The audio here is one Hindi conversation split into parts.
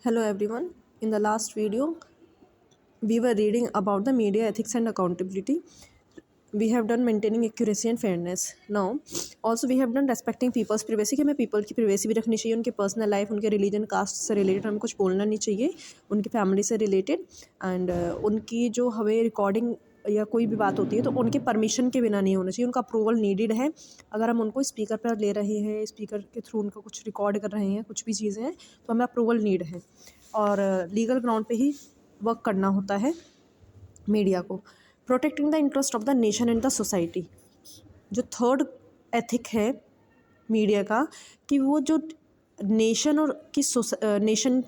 Hello everyone. In the last video, we were reading about the media ethics and accountability. We have done maintaining accuracy and fairness. Now, also we have done respecting people's privacy कि हमें people की privacy भी रखनी चाहिए, उनके personal life, उनके religion, caste से related हमें कुछ बोलना नहीं चाहिए, उनकी family से related and उनकी जो हमें recording या कोई भी बात होती है तो उनके परमिशन के बिना नहीं होना चाहिए, उनका अप्रूवल नीडेड है। अगर हम उनको स्पीकर पर ले रहे हैं, स्पीकर के थ्रू उनका कुछ रिकॉर्ड कर रहे हैं, कुछ भी चीज़ें हैं तो हमें अप्रूवल नीड है और लीगल ग्राउंड पे ही वर्क करना होता है मीडिया को। Protecting the interest of the nation and the society, जो थर्ड एथिक है मीडिया का कि वो जो नेशन और नेशन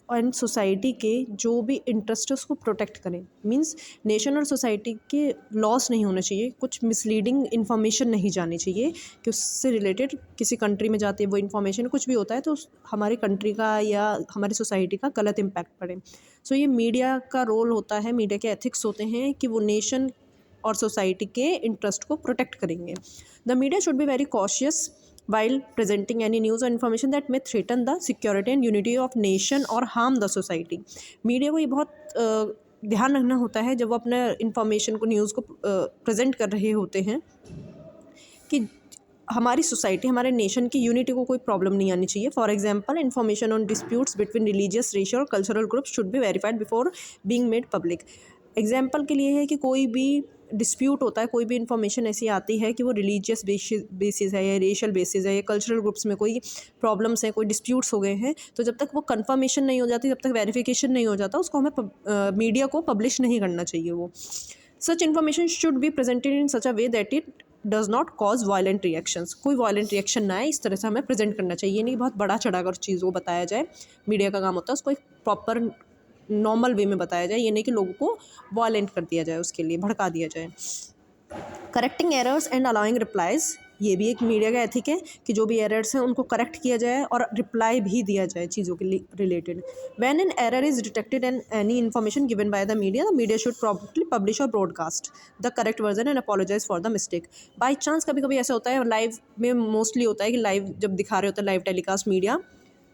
एंड सोसाइटी के जो भी इंटरेस्ट है उसको प्रोटेक्ट करें। मींस नेशन और सोसाइटी के लॉस नहीं होने चाहिए, कुछ मिसलीडिंग इन्फॉर्मेशन नहीं जानी चाहिए कि उससे रिलेटेड किसी कंट्री में जाते वो इन्फॉर्मेशन कुछ भी होता है तो हमारी कंट्री का या हमारी सोसाइटी का गलत इम्पैक्ट पड़े। सो ये मीडिया का रोल होता है, मीडिया के एथिक्स होते हैं कि वो नेशन और सोसाइटी के इंटरेस्ट को प्रोटेक्ट करेंगे। The media should be very cautious while presenting any news or information that may threaten the security and unity of nation or harm the society। Media को ये बहुत ध्यान रखना होता है जब वो अपने इंफॉर्मेशन को, न्यूज़ को प्रेजेंट कर रहे होते हैं कि हमारी सोसाइटी, हमारे नेशन की यूनिटी को कोई प्रॉब्लम नहीं आनी चाहिए। For example, information on disputes between religious, racial और cultural groups should be verified before being made public. Example के लिए है कि कोई भी डिस्प्यूट होता है, कोई भी इन्फॉर्मेशन ऐसी आती है कि वो रिलीजियस बेसिस है या रेशियल बेसिस है या कल्चरल ग्रुप्स में कोई प्रॉब्लम्स हैं, कोई डिस्प्यूट्स हो गए हैं, तो जब तक वो कंफर्मेशन नहीं हो जाती, जब तक वेरिफिकेशन नहीं हो जाता, उसको हमें मीडिया को पब्लिश नहीं करना चाहिए। वो सच information should be presented in such a way that it does not cause violent reactions. कोई वायलेंट रिएक्शन ना आए, इस तरह से हमें प्रेजेंट करना चाहिए। नहीं बहुत बड़ा चढ़ाकर चीज़ को बताया जाए, मीडिया का काम होता है उसको एक प्रॉपर नॉर्मल वे में बताया जाए, ये नहीं कि लोगों को वायलेंट कर दिया जाए, उसके लिए भड़का दिया जाए। Correcting errors and allowing replies, ये भी एक मीडिया का एथिक है कि जो भी एरर्स हैं उनको करेक्ट किया जाए और रिप्लाई भी दिया जाए चीज़ों के related. When an error is detected and any information given by the media should promptly publish और broadcast the correct version and apologise for the mistake. By chance कभी कभी ऐसा होता है, लाइव में मोस्टली होता है कि लाइव जब दिखा रहे होते हैं, live telecast media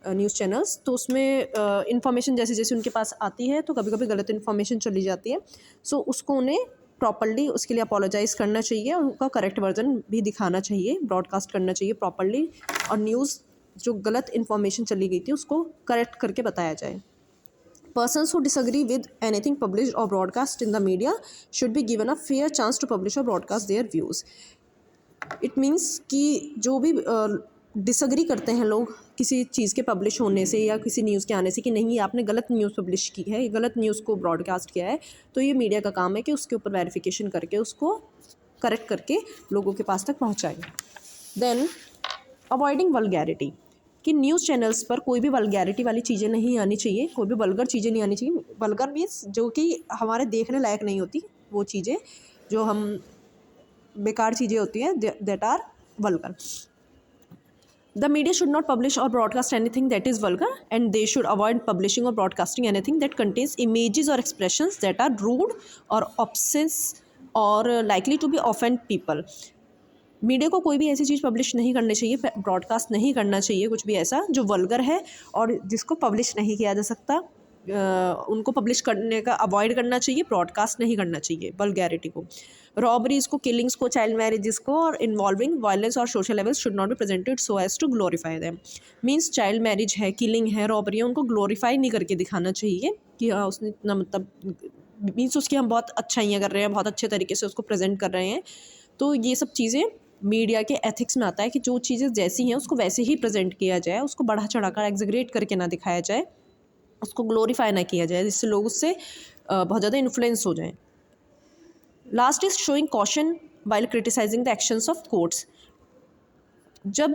news channels, तो उसमें इन्फॉर्मेशन जैसे जैसे उनके पास आती है तो कभी कभी गलत इन्फॉर्मेशन चली जाती है। सो उसको उन्हें प्रॉपर्ली उसके लिए अपोलोजाइज़ करना चाहिए, उनका करेक्ट वर्जन भी दिखाना चाहिए, ब्रॉडकास्ट करना चाहिए प्रॉपर्ली, और न्यूज़ जो गलत इन्फॉर्मेशन चली गई थी उसको करेक्ट करके बताया जाए। Persons who disagree with anything published or broadcast in the media should be given a fair chance to publish or broadcast their views। It means कि जो भी डिसअग्री करते हैं लोग किसी चीज़ के पब्लिश होने से या किसी न्यूज़ के आने से कि नहीं आपने गलत न्यूज़ पब्लिश की है, गलत न्यूज़ को ब्रॉडकास्ट किया है, तो ये मीडिया का काम है कि उसके ऊपर वेरिफिकेशन करके उसको करेक्ट करके लोगों के पास तक पहुँचाए। देन अवॉइडिंग वल्गैरिटी, कि न्यूज़ चैनल्स पर कोई भी वल्गैरिटी वाली चीज़ें नहीं आनी चाहिए, कोई भी वल्गर चीज़ें नहीं आनी चाहिए। वल्गर मीन्स जो कि हमारे देखने लायक नहीं होती, वो चीज़ें जो हम बेकार चीज़ें होती हैं, that are vulgar. The media should not publish or broadcast anything that is vulgar, and they should avoid publishing or broadcasting anything that contains images or expressions that are rude or obscene or likely to be offend people। Media को कोई भी ऐसी चीज़ पब्लिश नहीं करनी चाहिए, ब्रॉडकास्ट नहीं करना चाहिए कुछ भी ऐसा जो वल्गर है और जिसको पब्लिश नहीं किया जा सकता। उनको पब्लिश करने का अवॉइड करना चाहिए, ब्रॉडकास्ट नहीं करना चाहिए वल्गैरिटी को। रॉबरीज को, किलिंग्स को, चाइल्ड मैरिजेस को और इन्वॉल्विंग वायलेंस और social levels should not be presented so as to glorify them. Means child marriage है, किलिंग है, रॉबरी है, उनको ग्लोरीफाई नहीं करके दिखाना चाहिए कि हाँ उसने इतना, मतलब मीन्स उसकी हम बहुत अच्छाइयाँ कर रहे हैं, बहुत अच्छे तरीके से उसको प्रेजेंट कर रहे हैं। तो ये सब चीज़ें मीडिया के एथिक्स में आता है कि जो चीज़ें जैसी हैं उसको वैसे ही प्रेजेंट किया जाए, उसको बढ़ा चढ़ा कर एग्जैगरेट करके ना दिखाया जाए, उसको ग्लोरीफाई ना किया जाए जिससे लोग उससे बहुत ज़्यादा इन्फ्लुएंस हो जाएं। Last is showing caution while criticising the actions of courts. जब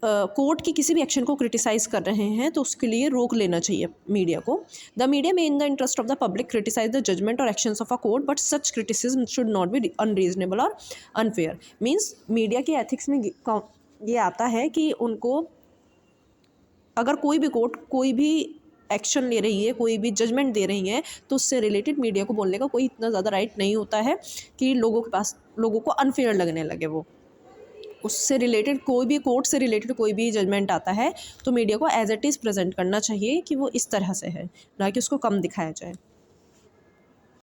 कोर्ट की किसी भी एक्शन को क्रिटिसाइज़ कर रहे हैं तो उसके लिए रोक लेना चाहिए मीडिया को। द मीडिया में in the interest of the public criticise the judgment और actions of a court, but such criticism should not be unreasonable और अनफेयर। मीन्स मीडिया के एथिक्स में ये आता है कि उनको अगर कोई भी कोर्ट कोई भी एक्शन ले रही है, कोई भी जजमेंट दे रही है, तो उससे रिलेटेड मीडिया को बोलने का कोई इतना ज़्यादा राइट नहीं होता है कि लोगों के पास, लोगों को अनफेयर लगने लगे वो। उससे रिलेटेड कोई भी, कोर्ट से रिलेटेड कोई भी जजमेंट आता है तो मीडिया को एज इट इज़ प्रेजेंट करना चाहिए कि वो इस तरह से है, ना कि उसको कम दिखाया जाए।